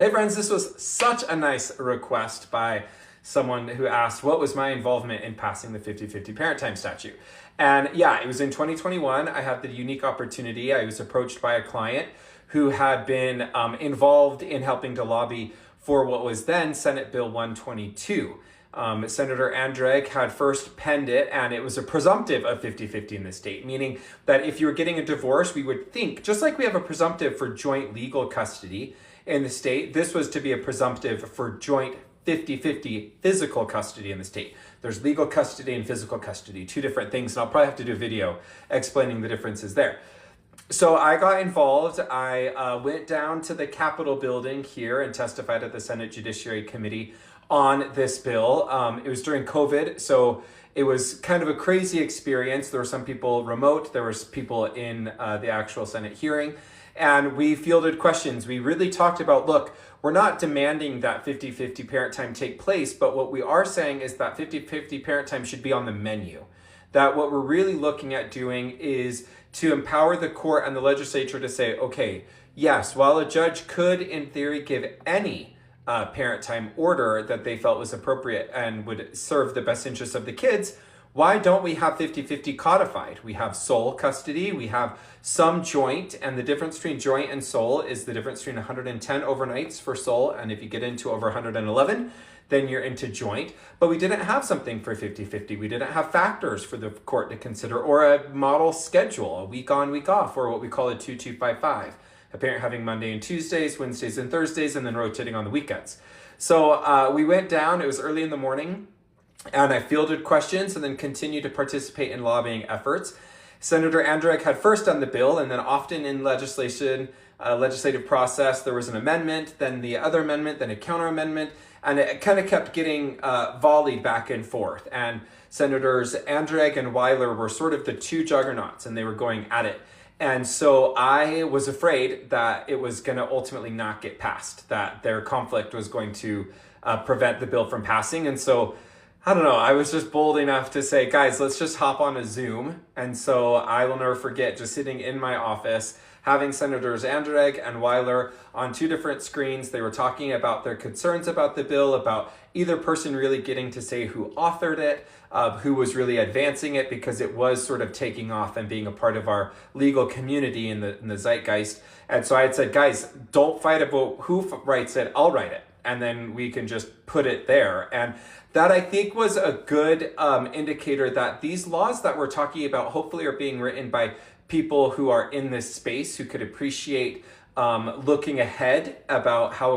Hey friends, this was such a nice request by someone who asked what was my involvement in passing the 50-50 parent time statute. And yeah, it was in 2021. I had the unique opportunity. I was approached by a client who had been involved in helping to lobby for what was then Senate Bill 122. Senator Andreg had first penned it, and it was a presumptive of 50-50 in the state, meaning that if you were getting a divorce, we would think, just like we have a presumptive for joint legal custody in the state, this was to be a presumptive for joint 50-50 physical custody in the state. There's legal custody and physical custody, two different things, and I'll probably have to do a video explaining the differences there. So I got involved. I went down to the Capitol building here and testified at the Senate Judiciary Committee on this bill. It was during COVID, so it was kind of a crazy experience. There were some people remote, there was people in the actual Senate hearing, and we fielded questions. We really talked about, look, we're not demanding that 50-50 parent time take place, but what we are saying is that 50-50 parent time should be on the menu. That what we're really looking at doing is to empower the court and the legislature to say, okay, yes, while a judge could in theory give any parent time order that they felt was appropriate and would serve the best interests of the kids, why don't we have 50-50 codified? We have sole custody, we have some joint, and the difference between joint and sole is the difference between 110 overnights for sole, and if you get into over 111, then you're into joint. But we didn't have something for 50-50. We didn't have factors for the court to consider, or a model schedule, a week on, week off, or what we call a 2-2-5-5. A parent having Monday and Tuesdays, Wednesdays and Thursdays, and then rotating on the weekends. So we went down, it was early in the morning, and I fielded questions and then continued to participate in lobbying efforts. Senator Andreg had first done the bill, and then often in legislative process, there was an amendment, then the other amendment, then a counter amendment, and it kind of kept getting volleyed back and forth. And Senators Andreg and Weiler were sort of the two juggernauts, and they were going at it. And so I was afraid that it was going to ultimately not get passed, that their conflict was going to prevent the bill from passing. And so, I don't know, I was just bold enough to say, guys, let's just hop on a Zoom. And so I will never forget just sitting in my office, having Senators Andreg and Weiler on two different screens. They were talking about their concerns about the bill, about either person really getting to say who authored it, who was really advancing it, because it was sort of taking off and being a part of our legal community in the zeitgeist. And so I had said, guys, don't fight about who writes it, I'll write it. And then we can just put it there. And that, I think, was a good indicator that these laws that we're talking about hopefully are being written by people who are in this space, who could appreciate looking ahead about how